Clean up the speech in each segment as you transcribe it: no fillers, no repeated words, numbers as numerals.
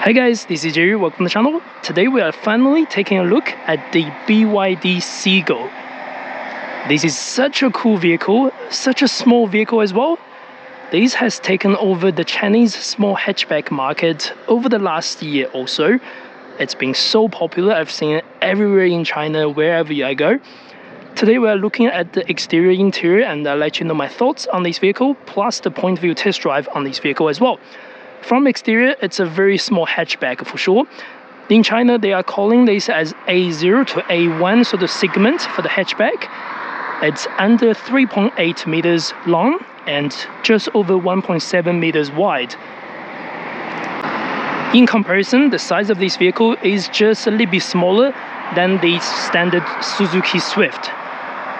Hi guys, this is Jerry, welcome to the channel. Today we are finally taking a look at the BYD Seagull. This is such a cool vehicle, such a small vehicle as well. This has taken over the Chinese small hatchback market over the last year or so. It's been so popular, I've seen it everywhere in China, wherever I go. Today we are looking at the exterior interior and I'll let you know my thoughts on this vehicle, plus the point of view test drive on this vehicle as well. From exterior, it's a very small hatchback for sure. In China, they are calling this as A0 to A1 sort of segment for the hatchback. It's under 3.8 meters long and just over 1.7 meters wide. In comparison, the size of this vehicle is just a little bit smaller than the standard Suzuki Swift.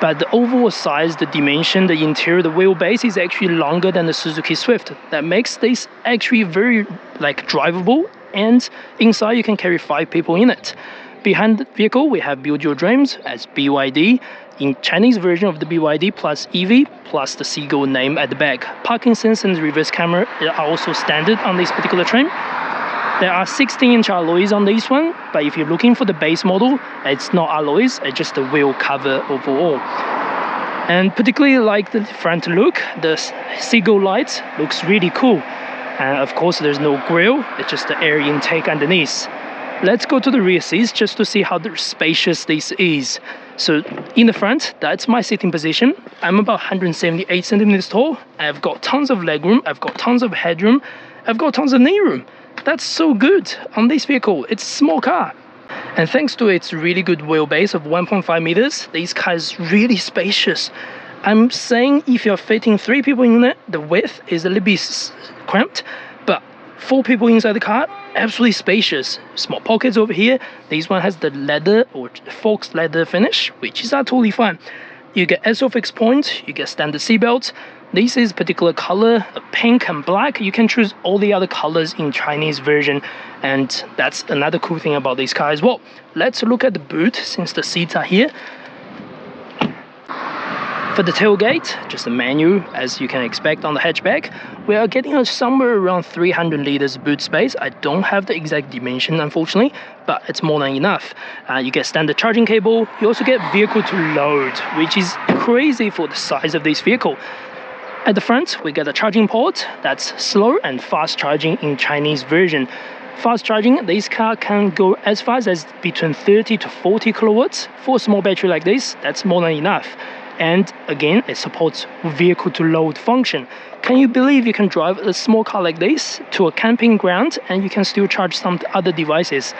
But the overall size, the dimension, the interior, the wheelbase is actually longer than the Suzuki Swift. That makes this actually very drivable, and inside you can carry 5 people in it. Behind the vehicle we have Build Your Dreams as BYD, in Chinese version of the BYD plus EV plus the Seagull name at the back. Parking sensor and reverse camera are also standard on this particular trim. There are 16-inch alloys on this one, but if you're looking for the base model, it's not alloys, it's just the wheel cover overall. And particularly like the front look, the Seagull lights looks really cool. And of course there's no grille, it's just the air intake underneath. Let's go to the rear seats just to see how spacious this is. So in the front, that's my sitting position. I'm about 178 centimeters tall. I've got tons of legroom, I've got tons of headroom, I've got tons of knee room. That's so good on this vehicle. It's a small car. And thanks to its really good wheelbase of 1.5 meters, this car is really spacious. I'm saying if you're fitting 3 people in it, the width is a little bit cramped, but 4 people inside the car, absolutely spacious. Small pockets over here. This one has the leather or Fox leather finish, which is totally fine. You get SOFX points, you get standard seatbelts. This is particular color, pink and black. You can choose all the other colors in Chinese version, and that's another cool thing about this car as well. Let's look at the boot since the seats are here. For the tailgate, just a manual as you can expect on the hatchback. We are getting somewhere around 300 liters boot space. I don't have the exact dimension unfortunately, but it's more than enough. You get standard charging cable. You also get vehicle to load, which is crazy for the size of this vehicle. At the front, we get a charging port that's slow and fast charging in Chinese version. Fast charging, this car can go as fast as between 30 to 40 kilowatts. For a small battery like this, that's more than enough. And again, it supports vehicle to load function. Can you believe you can drive a small car like this to a camping ground and you can still charge some other devices?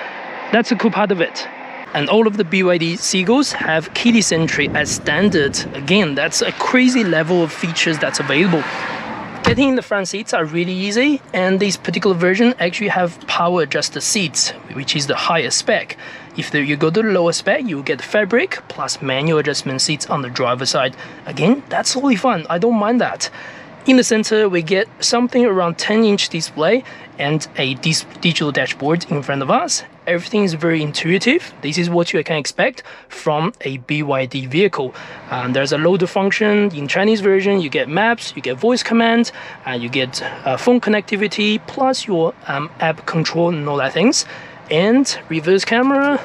That's a cool part of it. And all of the BYD Seagulls have keyless entry as standard. Again, that's a crazy level of features that's available. Getting in the front seats are really easy, and this particular version actually have power adjusted seats, which is the highest spec. If you go to the lower spec, you will get fabric plus manual adjustment seats on the driver's side. Again, that's totally fun, I don't mind that. In the center, we get something around 10-inch display and a digital dashboard in front of us. Everything is very intuitive. This is what you can expect from a BYD vehicle. There's a loader function. In Chinese version, you get maps, you get voice commands, you get phone connectivity, plus your app control and all that things. And reverse camera,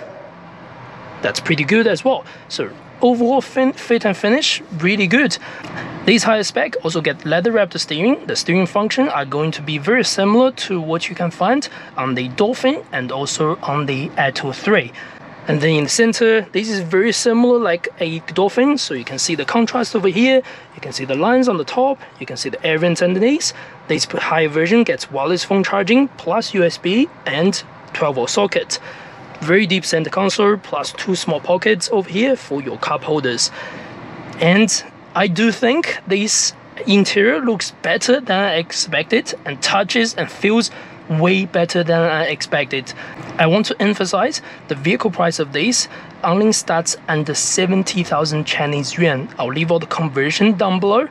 that's pretty good as well. So overall fit and finish, really good. These higher spec also get leather wrapped steering. The steering function are going to be very similar to what you can find on the Dolphin and also on the Atto 3. And then in the center, this is very similar like a Dolphin, so you can see the contrast over here, you can see the lines on the top, you can see the air vents underneath. This higher version gets wireless phone charging plus USB and 12-volt socket. Very deep center console plus 2 small pockets over here for your cup holders. And I do think this interior looks better than I expected and touches and feels way better than I expected. I want to emphasize the vehicle price of this only starts under 70,000 Chinese yuan. I'll leave all the conversion down below,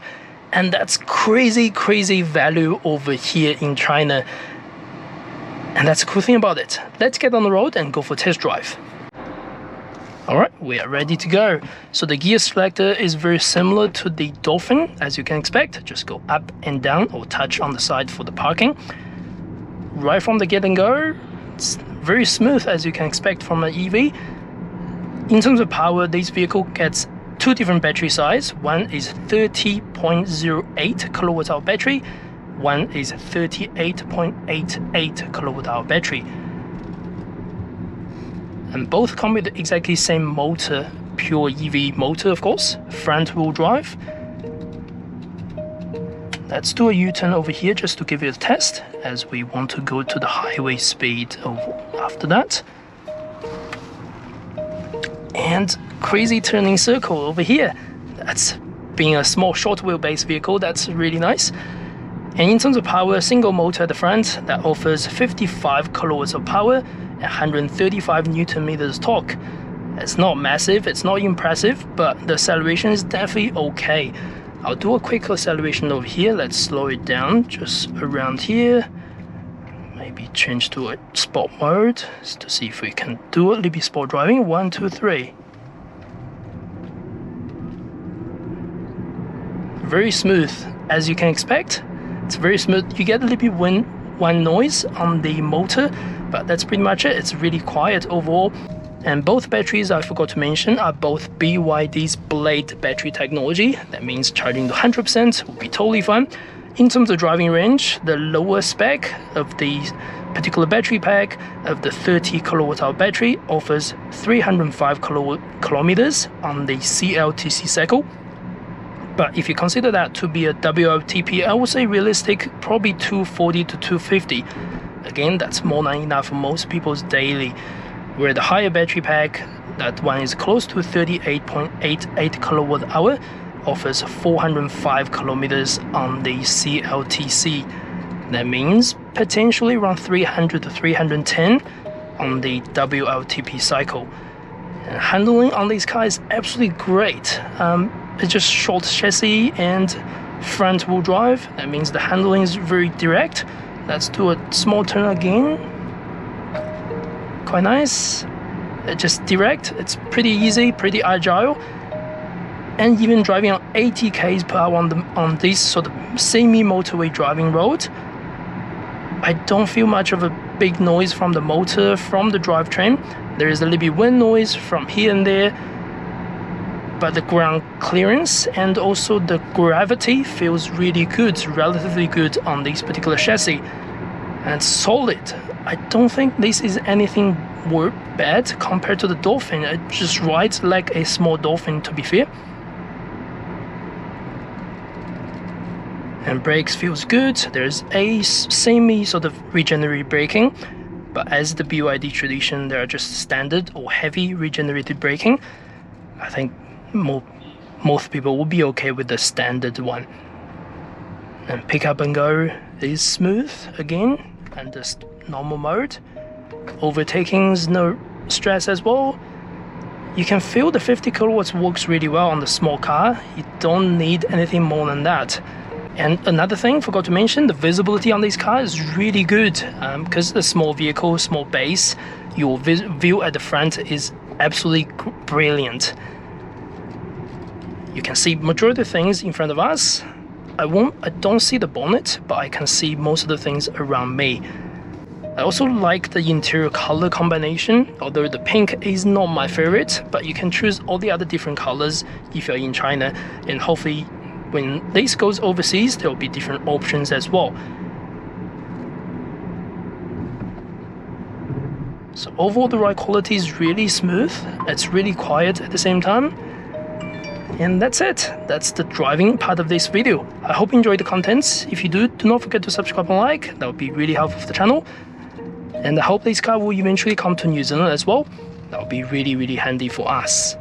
and that's crazy value over here in China. And that's the cool thing about it. Let's get on the road and go for a test drive. Alright, we are ready to go. So the gear selector is very similar to the Dolphin, as you can expect. Just go up and down or touch on the side for the parking. Right from the get and go, It's very smooth, as you can expect from an EV. In terms of power, this vehicle gets two different battery size. One is 30.08 kilowatt-hour battery. One is 38.88 kilowatt-hour battery. And both come with the exactly same motor, pure EV motor, of course, front-wheel drive. Let's do a U-turn over here just to give it a test, as we want to go to the highway speed after that. And crazy turning circle over here. That's being a small short wheelbase vehicle, that's really nice. And in terms of power, single motor at the front that offers 55 kilowatts of power and 135 Newton meters torque. It's not massive, it's not impressive, but the acceleration is definitely okay. I'll do a quick acceleration over here. Let's slow it down just around here. Maybe change to a sport mode just to see if we can do a little bit sport driving. 1, 2, 3. Very smooth, as you can expect. It's very smooth. You get a little bit wind noise on the motor, but that's pretty much it. It's really quiet overall. And both batteries, I forgot to mention, are both BYD's Blade battery technology. That means charging to 100% will be totally fine. In terms of driving range, the lower spec of the particular battery pack of the 30 kilowatt-hour battery offers 305 kilometers on the CLTC cycle. But if you consider that to be a WLTP, I would say realistic, probably 240 to 250. Again, that's more than enough for most people's daily. Where the higher battery pack, that one is close to 38.88 kilowatt hour, offers 405 kilometers on the CLTC. That means potentially around 300 to 310 on the WLTP cycle. And handling on this car is absolutely great. It's just short chassis and front wheel drive. That means the handling is very direct. Let's do a small turn again. Quite nice. It's just direct. It's pretty easy, pretty agile. And even driving on 80 km per hour on this sort of semi-motorway driving road, I don't feel much of a big noise from the motor, from the drivetrain. There is a little bit wind noise from here and there, but the ground clearance and also the gravity feels really good, relatively good on this particular chassis. And it's solid. I don't think this is anything bad compared to the Dolphin. It just rides like a small Dolphin, to be fair. And brakes feels good. There's a semi sort of regenerative braking, but as the BYD tradition, they are just standard or heavy regenerative braking. I think most people will be okay with the standard one. And pick up and go is smooth again, and just normal mode. Overtaking's no stress as well. You can feel the 50 kilowatts works really well on the small car. You don't need anything more than that. And another thing, forgot to mention, the visibility on this car is really good. Because it's a small vehicle, small base, your view at the front is absolutely brilliant. You can see majority of things in front of us. I don't see the bonnet, but I can see most of the things around me. I also like the interior color combination, although the pink is not my favorite, but you can choose all the other different colors if you're in China, and hopefully when this goes overseas, there will be different options as well. So overall, the ride quality is really smooth. It's really quiet at the same time. And that's it. That's the driving part of this video. I hope you enjoyed the contents. If you do not forget to subscribe and like. That would be really helpful for the channel. And I hope this car will eventually come to New Zealand as well. That would be really, really handy for us.